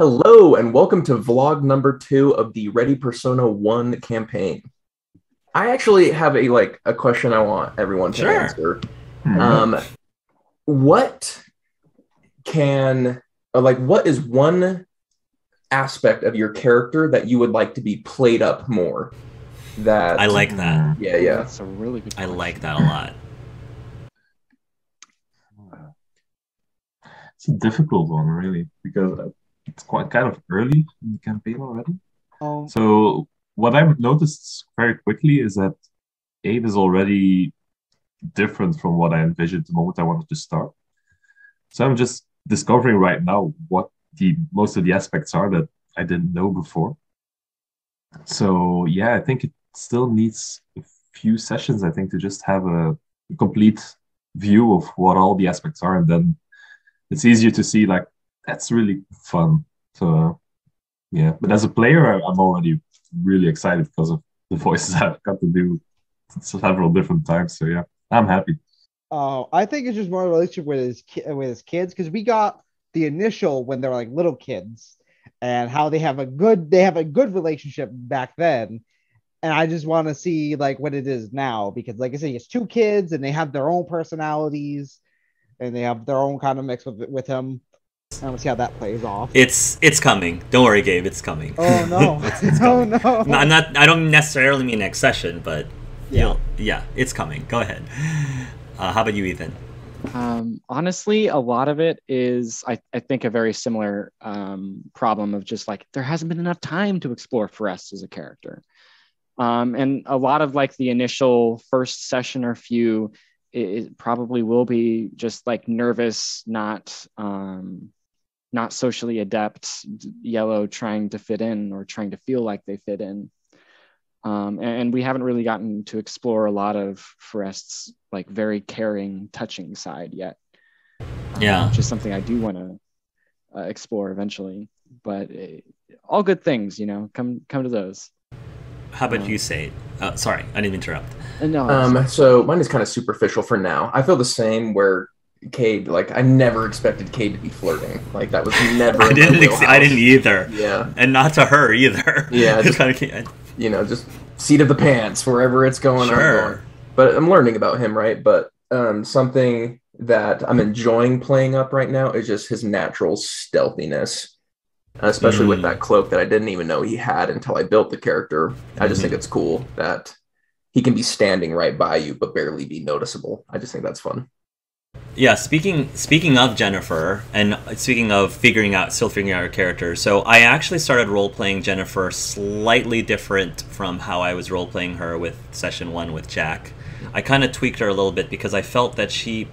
Hello and welcome to vlog number 2 of the Ready Persona 1 campaign. I actually have a question I want everyone to Sure. answer. Mhm. Um, what can what is one aspect of your character that you would like to be played up more? I That like that. yeah, yeah. That's a really good I question. like that a lot. It's a difficult one, really, because it's quite kind of early in the campaign already. Um, So what I've noticed very quickly is that Abe is already different from what I envisioned the moment I wanted to start. So I'm just discovering right now what the most of the aspects are that I didn't know before. So yeah, I think it still needs a few sessions, I think, to just have a complete view of what all the aspects are, and then it's easier to see like that's really fun. So yeah, but as a player, I'm already really excited because of the voices I've got to do several different times. So yeah, I'm happy. I think it's just more a relationship with his kids because we got the initial when they're like little kids and how they have a good relationship back then, and I just want to see like what it is now because like I said, he has two kids and they have their own personalities and they have their own kind of mix with him. And we'll see how that plays off. It's coming. Don't worry, Gabe. It's coming. Oh no! It's Oh coming. no! I'm not. I don't necessarily mean next session, but Yeah. yeah, it's coming. Go ahead. How about you, Ethan? Honestly, a lot of it is, I think, a very similar problem of just like there hasn't been enough time to explore Forrest as a character. And a lot of like the initial first session or few, it probably will be just like nervous, not socially adept, yellow trying to fit in or trying to feel like they fit in. And we haven't really gotten to explore a lot of Forrest's like very caring, touching side yet. Yeah. Which is something I do want to explore eventually. But all good things, come to those. How about you, Sade? Sorry, I didn't interrupt. No, So mine is kind of superficial for now. I feel the same where Cade, I never expected Cade to be flirting. Like that was never I in my didn't. wheelhouse. I didn't either. Yeah. And not to her either. Yeah, It's just- kind of. Just seat of the pants wherever it's going. I'm Sure. going. But I'm learning about him, right? But something that I'm enjoying playing up right now is just his natural stealthiness, especially with that cloak that I didn't even know he had until I built the character. I just think it's cool that he can be standing right by you but barely be noticeable. I just think that's fun. Yeah, speaking of Jennifer, and speaking of still figuring out her character, so I actually started role-playing Jennifer slightly different from how I was role-playing her with Session 1 with Jack. I kind of tweaked her a little bit because I felt that she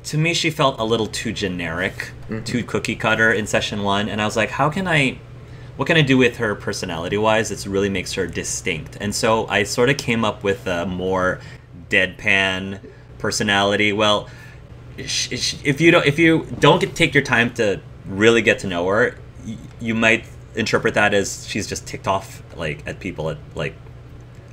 felt a little too generic, too cookie-cutter in Session 1, and I was like, what can I do with her personality-wise that really makes her distinct? And so I sort of came up with a more deadpan personality. Well, if you don't take your time to really get to know her, you might interpret that as she's just ticked off at people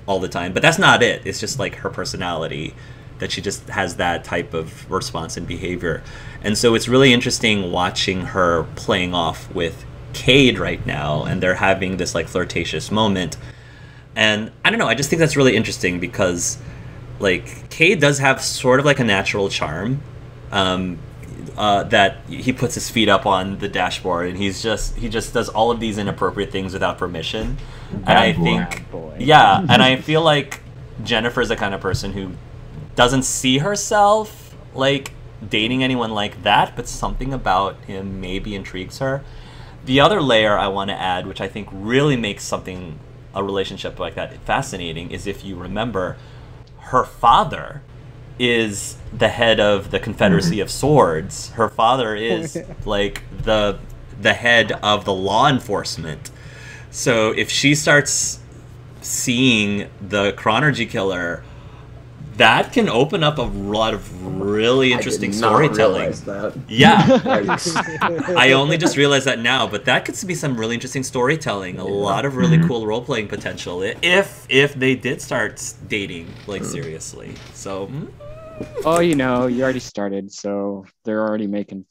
all the time. But that's not it. It's just like her personality that she just has that type of response and behavior. And so it's really interesting watching her playing off with Cade right now, and they're having this flirtatious moment. And I don't know, I just think that's really interesting because Cade does have sort of a natural charm. That he puts his feet up on the dashboard and he just does all of these inappropriate things without permission. And I think, yeah, and I feel like Jennifer's the kind of person who doesn't see herself dating anyone like that, but something about him maybe intrigues her. The other layer I want to add, which I think really makes a relationship like that fascinating, is if you remember, her father is the head of the Confederacy of Swords. Her father is the head of the law enforcement. So if she starts seeing the Chronergy killer, that can open up a lot of really interesting storytelling. Yeah. I only just realized that now, but that could be some really interesting storytelling. A lot of really cool role-playing potential if they did start dating seriously. So Oh, you already started, so they're already making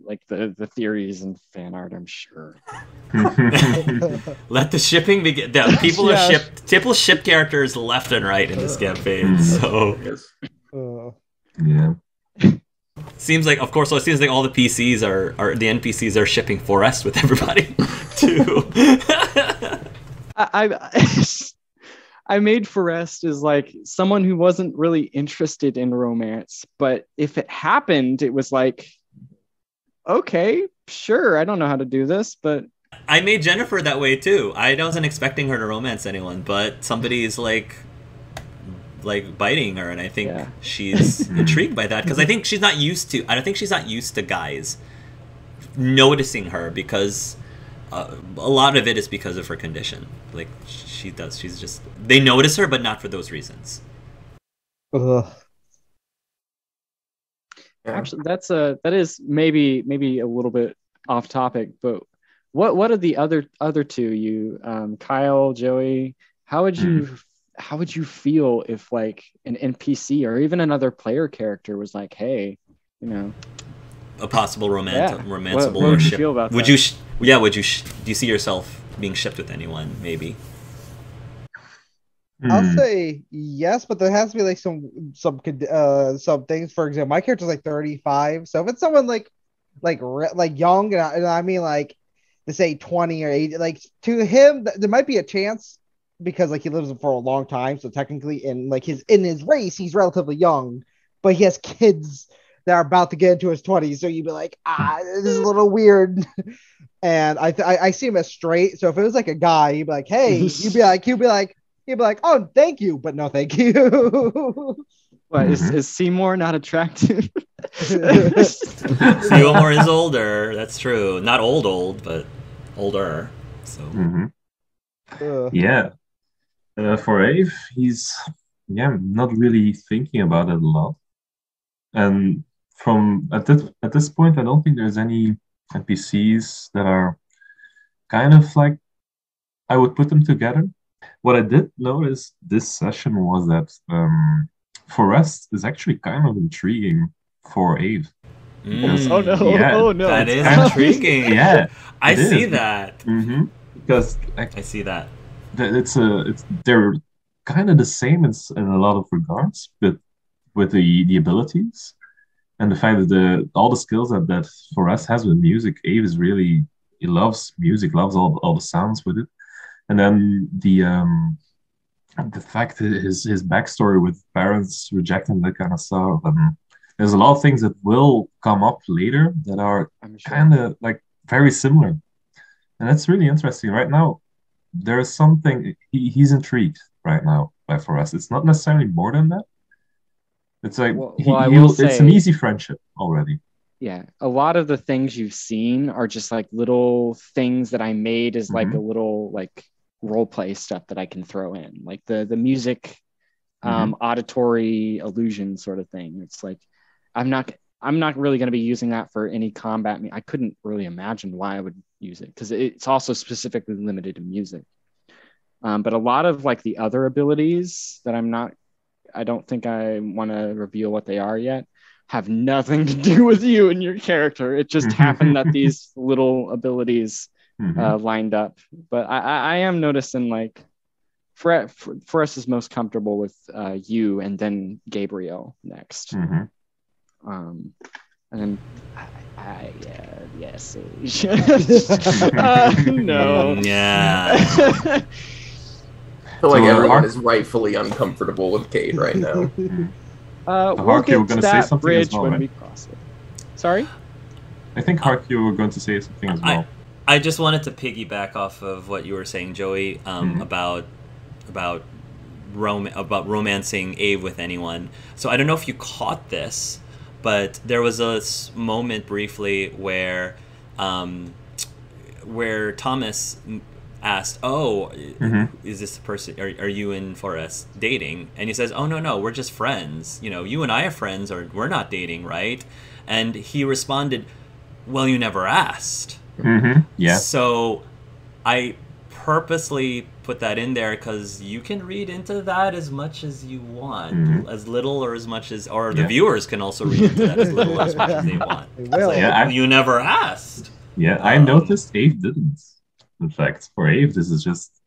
like the theories and fan art, I'm sure. Let the shipping begin. People are Yes. shipped. People ship characters left and right in this campaign. So Yes. Yeah. seems like, of course, it seems like all the PCs are the NPCs are shipping Forest with everybody too. I made Forest as like someone who wasn't really interested in romance, but if it happened, it was like, okay, sure, I don't know how to do this, but I made Jennifer that way too. I wasn't expecting her to romance anyone, but somebody's like biting her, and I think Yeah. she's intrigued by that because I think she's not used to. I don't think she's not used to guys noticing her because a lot of it is because of her condition. Like she's just they notice her, but not for those reasons. Ugh. Yeah. actually that is maybe a little bit off topic, but what are the other two, you Kyle, Joey, how would you feel if like an NPC or even another player character was like, hey, you know, A possible romanceable What would you ship. feel about would that? you? Would you? Do you see yourself being shipped with anyone? Maybe. I'll say yes, but there has to be like some things. For example, my character's like 35, so if it's someone like young, and I mean like to say 20 or 80, like to him there might be a chance because like he lives for a long time, so technically in his race he's relatively young, but he has kids that are about to get into his 20s, so you'd be like, this is a little weird. And I see him as straight, so if it was like a guy, he'd be like, hey, he'd be like, oh, thank you, but no, thank you. What, is Seymour not attractive? Seymour is older. That's true. Not old, but older. So. Yeah. For Ave, he's not really thinking about it a lot. And at this point, I don't think there's any NPCs that are kind of like I would put them together. What I did notice this session was that Forest is actually kind of intriguing for Ave. Oh no! Yeah, Oh no! That is kind of- intriguing. Yeah, I it see is. that. Because I see that. they're kind of the same in a lot of regards, but with the abilities and the fact that all the skills that Forest has with music, Ave is really, he loves music, loves all the sounds with it. And then the fact that his backstory with parents rejecting that kind of stuff, and there's a lot of things that will come up later that are I'm sure. kind of like very similar, and that's really interesting. Right now, there is something he's intrigued right now by Forest. It's not necessarily more than that. It's like Well, I will it's an say- easy friendship already. Yeah, a lot of the things you've seen are just like little things that I made as like a little like role play stuff that I can throw in, like the music, auditory illusion sort of thing. It's like I'm not really going to be using that for any combat. I couldn't really imagine why I would use it because it's also specifically limited to music. But a lot of like the other abilities that I don't think I want to reveal what they are yet, have nothing to do with you and your character. It just happened that these little abilities lined up. But I am noticing like Forrest is most comfortable with you and then Gabriel next. Mhm. And then yes. No. Yeah. I feel like So, everyone Hark- is rightfully uncomfortable with Cade right now. We'll Hark, you were get to gonna say that something as bridge well, when right? we cross it. Sorry? I think Hark, you were going to say something as well. I just wanted to piggyback off of what you were saying, Joey, about romancing Ave with anyone. So I don't know if you caught this, but there was a moment briefly where Thomas asked, "Oh, is this the person? Are you and Forrest dating?" And he says, "Oh no, we're just friends. You know, you and I are friends, or we're not dating, right?" And he responded, "Well, you never asked." Yeah. So I purposely put that in there because you can read into that as much as you want, as little or as much as, or the viewers can also read into that as little or as much as they want. They It's will. like, you never asked. Yeah, I noticed Ave didn't. In fact, for Ave, this is just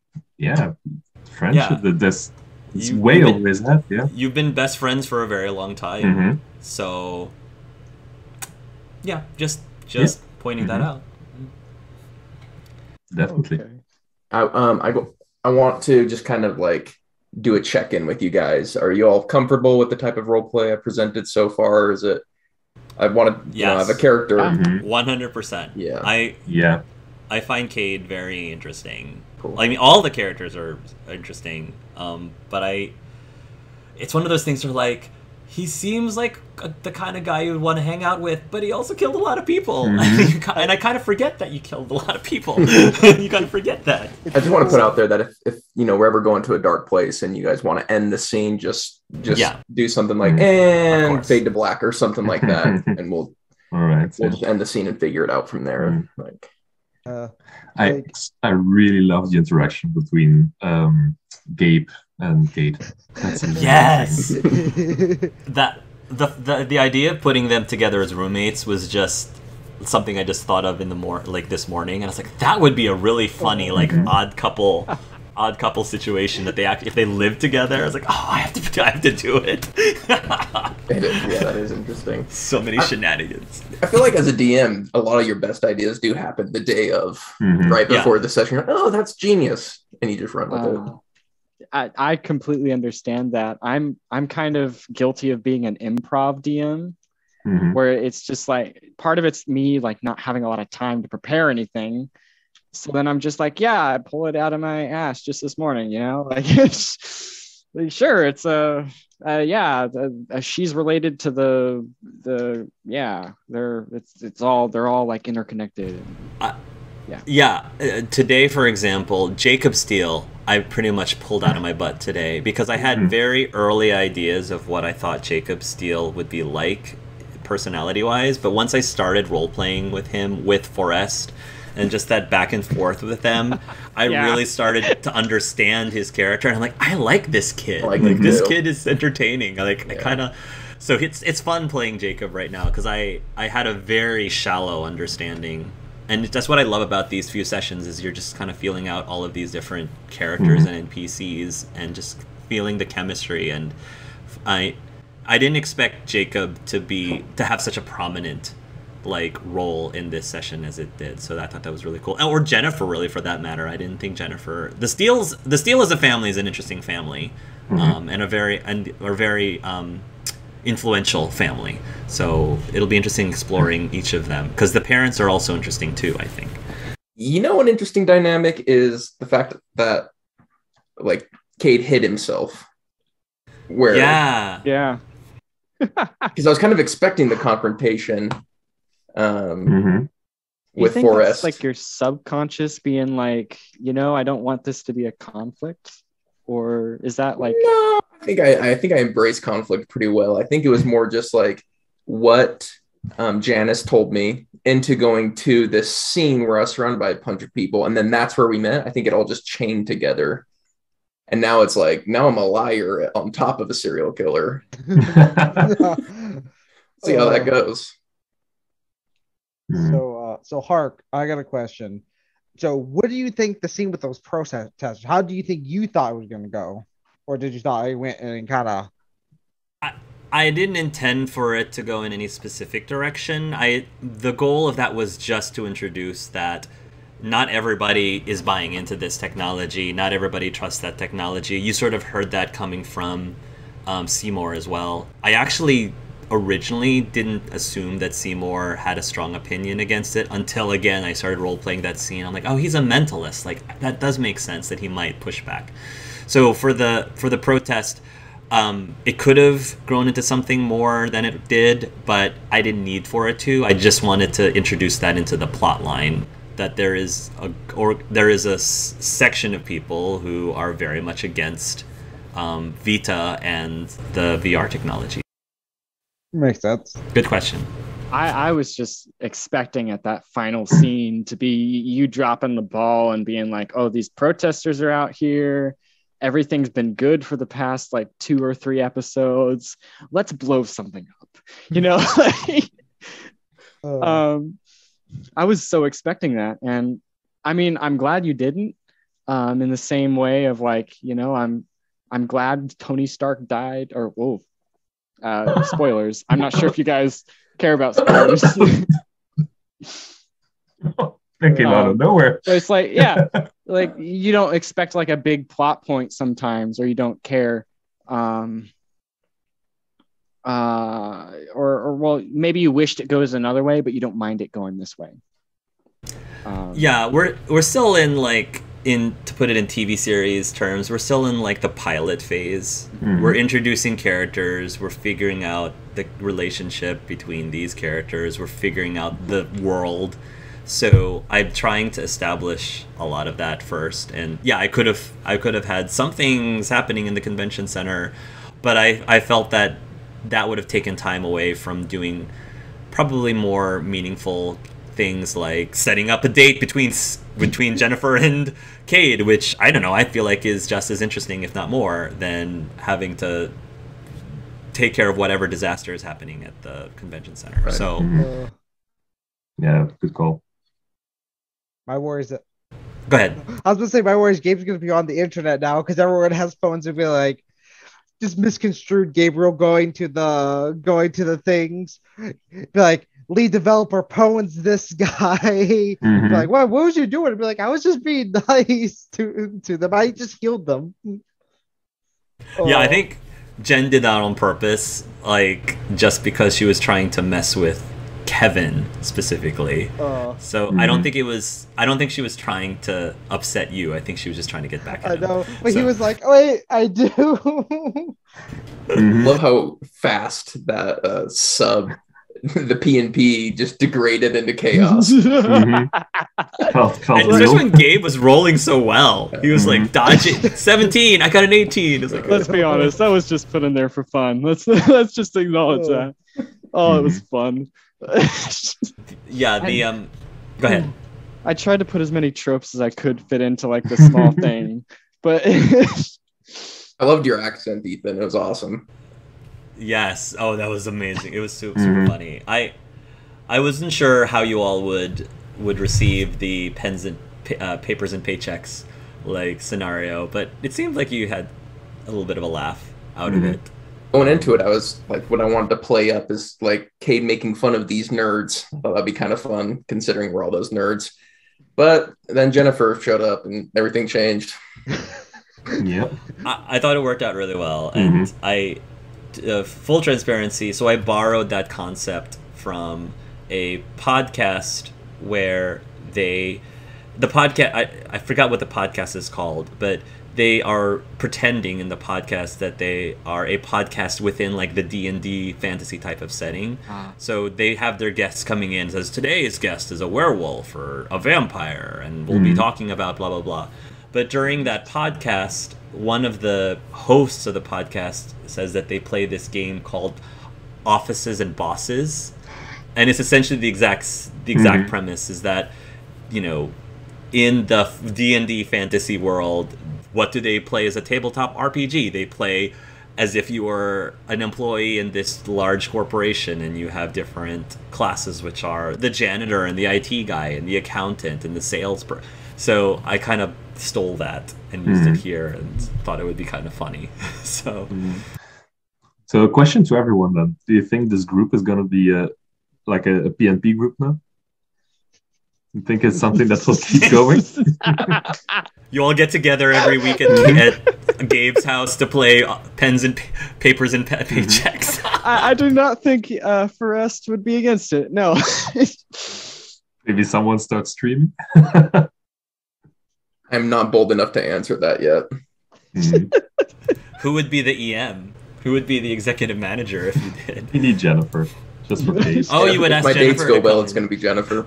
friendship that this is way over his head. Yeah, you've been best friends for a very long time, so yeah, just pointing that out. Definitely. Okay. I want to just kind of like do a check-in with you guys. Are you all comfortable with the type of role play I presented so far? Or is it? I want to have a character. 100%. Yeah. I find Cade very interesting. Cool. I mean, all the characters are interesting, but it's one of those things where like he seems like the kind of guy you would want to hang out with, but he also killed a lot of people, and I kind of forget that you killed a lot of people. You kind of forget that. I just want to put out there that if we're ever going to a dark place and you guys want to end the scene, just do something like and fade to black or something like that, and we'll just end the scene and figure it out from there. Like. I really love the interaction between Gabe and Cade. Yes. That the idea of putting them together as roommates was just something I just thought of in the this morning, and I was like, that would be a really funny odd couple situation that if they live together. I was like, oh, I have to do it. That is interesting. So many shenanigans. I feel like as a DM, a lot of your best ideas do happen the day of, right before the session. You're like, oh, that's genius, and you just run with it. I completely understand that. I'm kind of guilty of being an improv DM, where it's just like part of it's me like not having a lot of time to prepare anything. So then I'm just like, I pull it out of my ass just this morning, like it's like, sure, it's she's related to they're all like interconnected. Today, for example, Jacob Steele, I pretty much pulled out of my butt today because I had very early ideas of what I thought Jacob Steele would be like personality-wise, but once I started role-playing with him with Forrest and just that back and forth with them, I really started to understand his character, and I'm like, I like this kid. This kid is entertaining. I kind of. So it's fun playing Jacob right now because I had a very shallow understanding, and that's what I love about these few sessions is you're just kind of feeling out all of these different characters and NPCs and just feeling the chemistry. And I didn't expect Jacob to have such a prominent role in this session as it did, so I thought that was really cool. Or Jennifer, really, for that matter. I didn't think Jennifer. The Steele as a family is an interesting family, and a very influential family. So it'll be interesting exploring each of them because the parents are also interesting too, I think. An interesting dynamic is the fact that Cade hid himself. Because I was kind of expecting the confrontation. With Forrest, that's your subconscious being I don't want this to be a conflict, or is that No, I think I embraced conflict pretty well. I think it was more just what Janice told me into going to this scene where I was surrounded by a bunch of people, and then that's where we met. I think it all just chained together, and now it's now I'm a liar on top of a serial killer. See how that goes. So Hark, I got a question. So what do you think the scene with those process tests, how do you think you thought it was going to go? Or did you thought it went and kind of... I didn't intend for it to go in any specific direction. The goal of that was just to introduce that not everybody is buying into this technology. Not everybody trusts that technology. You sort of heard that coming from Seymour as well. I actually originally didn't assume that Seymour had a strong opinion against it until, again, I started role-playing that scene. I'm like, oh, he's a mentalist. That does make sense that he might push back. So for the protest, it could have grown into something more than it did, but I didn't need for it to. I just wanted to introduce that into the plot line, that there is a section of people who are very much against Vita and the VR technology. Makes sense. Good question. I was just expecting at that final scene fun to be you dropping the ball and being like, oh, these protesters are out here. Everything's been good for the past like 2 or 3 episodes. Let's blow something up. You know, I was so expecting that. And I mean, I'm glad you didn't, in the same way of like, you know, I'm glad Tony Stark died, or whoa, spoilers. I'm not sure if you guys care about spoilers. That came out of nowhere. So it's like, yeah, like you don't expect like a big plot point sometimes, or you don't care. Or well, maybe you wished it goes another way, but you don't mind it going this way. Yeah, we're still in like, to put it in TV series terms, we're still in like the pilot phase. We're introducing characters, we're figuring out the relationship between these characters, we're figuring out the world. So I'm trying to establish a lot of that first. And yeah, I could have had some things happening in the convention center, but I felt that would have taken time away from doing probably more meaningful things like setting up a date between Jennifer and Cade, which I don't know, I feel like is just as interesting, if not more, than having to take care of whatever disaster is happening at the convention center. Right. So yeah, good call. My worry is that. Go ahead. I was gonna say my worry is Gabe's gonna be on the internet now because everyone has phones and be like, just misconstrued Gabriel going to the things, be like, lead developer pwns this guy. Be like, what was you doing? Be like, I was just being nice to them. I just healed them. Yeah, I think Jen did that on purpose, like just because she was trying to mess with Kevin specifically. So I don't think she was trying to upset you. I think she was just trying to get back at him. I know, but he was like, wait, I do. Love how fast that sub, the PNP, just degraded into chaos. And especially when Gabe was rolling so well. He was like, dodging 17, I got an 18. It's like, let's be honest, that was just put in there for fun. Let's just acknowledge that. Oh, it was fun. Yeah, go ahead. I tried to put as many tropes as I could fit into like the small thing, but I loved your accent, Ethan. It was awesome. Yes. Oh, that was amazing. It was super funny. I wasn't sure how you all would receive the pens and papers and paychecks like scenario, but it seemed like you had a little bit of a laugh out of it. Going into it, I was like, what I wanted to play up is like Cade making fun of these nerds. I thought that'd be kind of fun, considering we're all those nerds. But then Jennifer showed up and everything changed. Yep. I thought it worked out really well. And full transparency, so I borrowed that concept from a podcast where I forgot what the podcast is called, but they are pretending in the podcast that they are a podcast within like the D&D fantasy type of setting. So they have their guests coming in and says, today's guest is a werewolf or a vampire, and we'll be talking about blah, blah, blah. But during that podcast, one of the hosts of the podcast says that they play this game called Offices and Bosses. And it's essentially the exact premise is that, you know, in the D&D fantasy world, what do they play as a tabletop RPG? They play as if you were an employee in this large corporation and you have different classes, which are the janitor and the IT guy and the accountant and the salesperson. So I kind of stole that and used it here and thought it would be kind of funny. So a question to everyone then. Do you think this group is going to be a PNP group now? You think it's something that will keep going? You all get together every week at Gabe's house to play pens and papers and paychecks. I do not think Forrest would be against it. No. Maybe someone starts streaming. I'm not bold enough to answer that yet. Who would be the EM? Who would be the executive manager if you did? You need Jennifer. Just for dates. Oh, you would ask Jennifer. Jennifer. My dates go well, it's going to be Jennifer.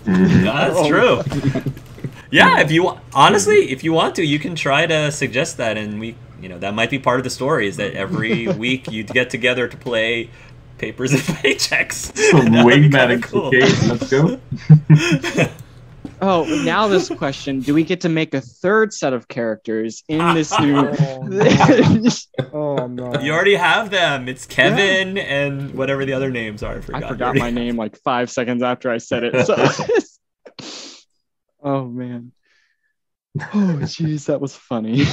That's true. Yeah, if you want to, you can try to suggest that, and that might be part of the story. Is that every week you get together to play papers and paychecks. Some wingman cool. Let's go. Oh, now this question: do we get to make a third set of characters in this new? Oh no! You already have them. It's Kevin and whatever the other names are. I forgot my name like 5 seconds after I said it. So. Oh man. Oh jeez, that was funny.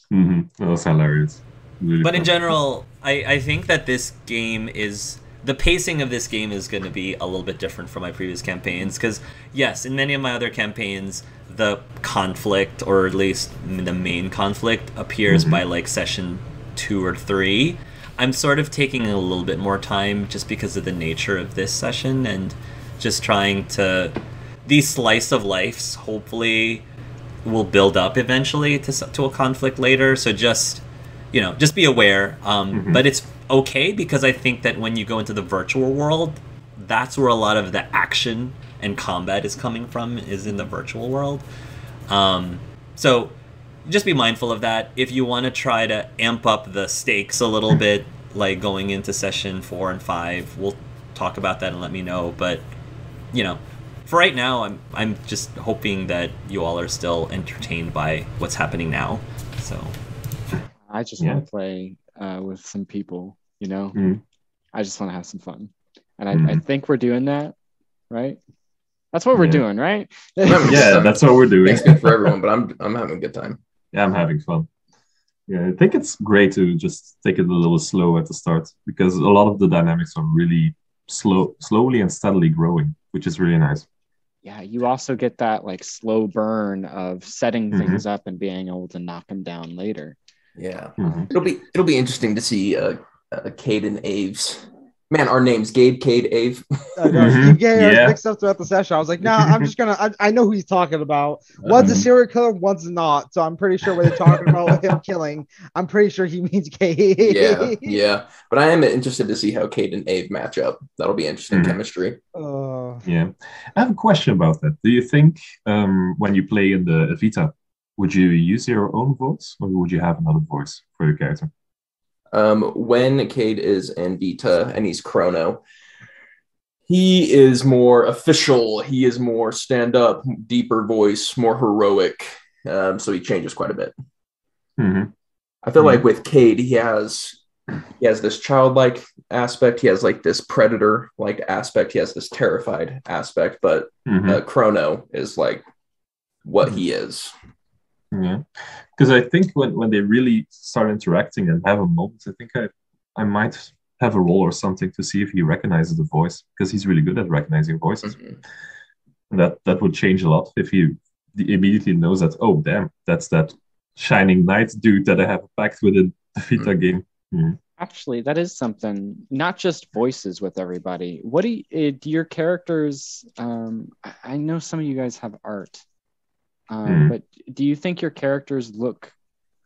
That was hilarious. Really But in fun. general, I think that this game is... The pacing of this game is going to be a little bit different from my previous campaigns, because, yes, in many of my other campaigns, the conflict, or at least the main conflict, appears by, like, session 2 or 3. I'm sort of taking a little bit more time just because of the nature of this session, and just trying to... These slice of lives, hopefully, will build up eventually to a conflict later, so just... just be aware. But it's okay, because I think that when you go into the virtual world, that's where a lot of the action and combat is coming from, is in the virtual world. So just be mindful of that. If you want to try to amp up the stakes a little bit, like going into session 4 and 5, we'll talk about that and let me know. But, for right now, I'm just hoping that you all are still entertained by what's happening now. So... I just want to play with some people, I just want to have some fun. And I think we're doing that, right? That's what we're doing, right? Yeah, that's what we're doing. It's good for everyone, but I'm having a good time. Yeah, I'm having fun. Yeah, I think it's great to just take it a little slow at the start, because a lot of the dynamics are really slowly and steadily growing, which is really nice. Yeah, you also get that like slow burn of setting things up and being able to knock them down later. Yeah, it'll be interesting to see Cade and Aves. Man, our names Gabe, Cade, Ave. I know you get mixed up throughout the session. I was like, I'm just gonna. I know who he's talking about. One's a serial killer, one's not. So I'm pretty sure when they're talking about him killing, I'm pretty sure he means Cade. Yeah. But I am interested to see how Cade and Ave match up. That'll be interesting chemistry. Yeah, I have a question about that. Do you think when you play in the Vita, would you use your own voice, or would you have another voice for your character? When Cade is in Vita and he's Chrono, he is more official. He is more stand-up, deeper voice, more heroic. So he changes quite a bit. I feel like with Cade, he has this childlike aspect. He has like this predator-like aspect. He has this terrified aspect. But Chrono is like what he is. Yeah, because I think when they really start interacting and have a moment, I think I might have a roll or something to see if he recognizes the voice, because he's really good at recognizing voices. And that would change a lot if he immediately knows that, oh damn, that's that Shining Knight dude that I have a pact with in the Vita game. Actually, that is something. Not just voices with everybody. What do your characters? I know some of you guys have art. But do you think your characters look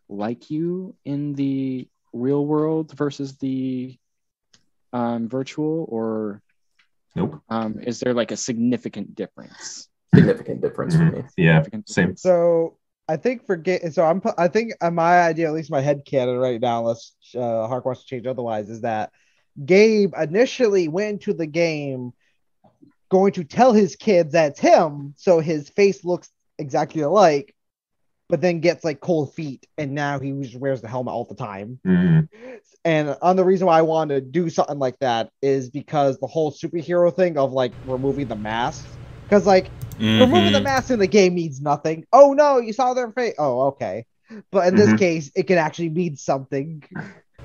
like you in the real world versus the virtual, or nope? Is there like a significant difference? Significant difference for me. Yeah, same. So I think I think my idea, at least my head canon right now, unless Hark wants to change otherwise, is that Gabe initially went into the game going to tell his kids that's him, so his face looks exactly alike, but then gets like cold feet, and now he just wears the helmet all the time. And on the reason why I wanted to do something like that is because the whole superhero thing of like removing the mask, because like removing the mask in the game means nothing. Oh no, you saw their face. Oh, okay. But in this case, it can actually mean something.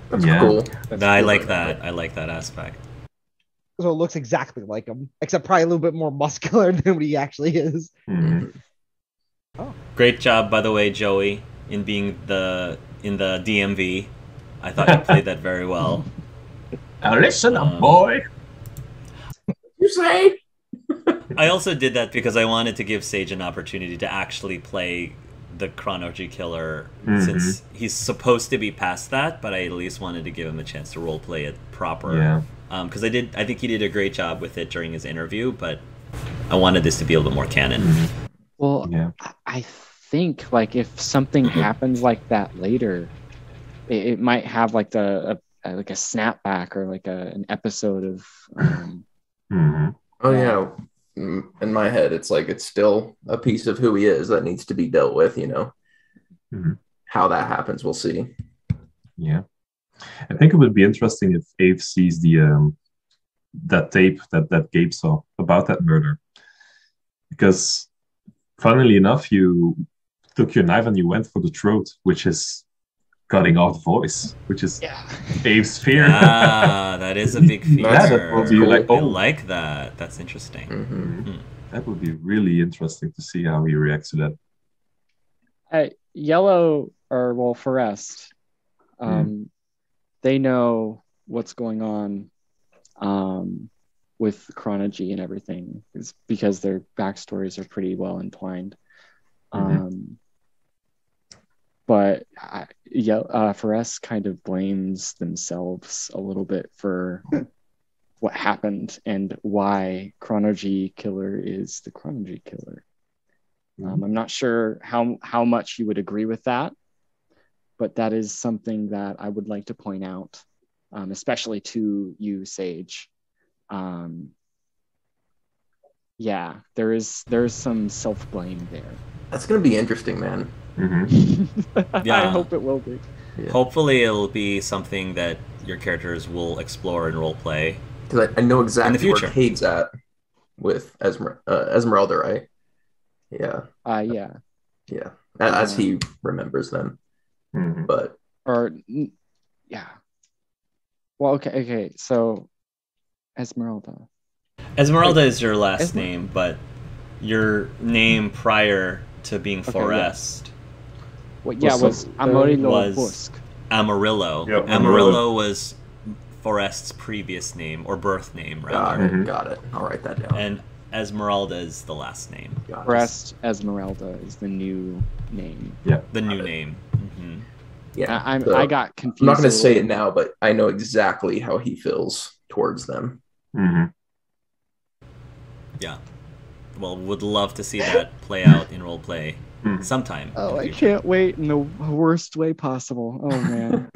That's cool. I like that. I like that aspect. So it looks exactly like him, except probably a little bit more muscular than what he actually is. Great job, by the way, Joey, in being in the DMV. I thought you played that very well. Now listen up, boy. You say? I also did that because I wanted to give Sage an opportunity to actually play the Chronology Killer, since he's supposed to be past that, but I at least wanted to give him a chance to roleplay it proper. Yeah. Because I think he did a great job with it during his interview, but I wanted this to be a little bit more canon. Well, yeah. I think like if something happens like that later, it might have like a snapback or like an episode of. Oh yeah, in my head, it's like it's still a piece of who he is that needs to be dealt with. Mhm. How that happens, we'll see. Yeah. I think it would be interesting if Abe sees that tape that Gabe saw about that murder. Because funnily enough, you took your knife and you went for the throat, which is cutting off the voice, which is Abe's fear. Ah, that is a big fear. Yeah, that will be like, I oh, like that. That's interesting. Mhm. that would be really interesting to see how he reacts to that. Yellow, or well, Forest, they know what's going on with Chronology and everything, is because their backstories are pretty well entwined. But Forest kind of blames themselves a little bit for what happened and why Chronology Killer is the Chronology Killer. I'm not sure how much you would agree with that, but that is something that I would like to point out, especially to you, Sage. Yeah, there's some self-blame there. That's gonna be interesting, man. I hope it will be. Yeah. Hopefully, it'll be something that your characters will explore and role play. Because I know exactly In the future. where Cade's at with Esmeralda, right? Yeah. Yeah. As he remembers them. But yeah. Well, okay. So, Esmeralda. Esmeralda is your last name, but your name prior to being Forest. Was Amarillo Busk. Amarillo. Yep, Amarillo was Forest's previous name, or birth name, rather. Got it. I'll write that down. And Esmeralda is the last name. Forest Esmeralda is the new name. Yeah. The new name. Yeah. I got confused. I'm not going to say it now, but I know exactly how he feels towards them. Yeah. Well, would love to see that play out in roleplay sometime. Oh, I can't wait in the worst way possible. Oh, man.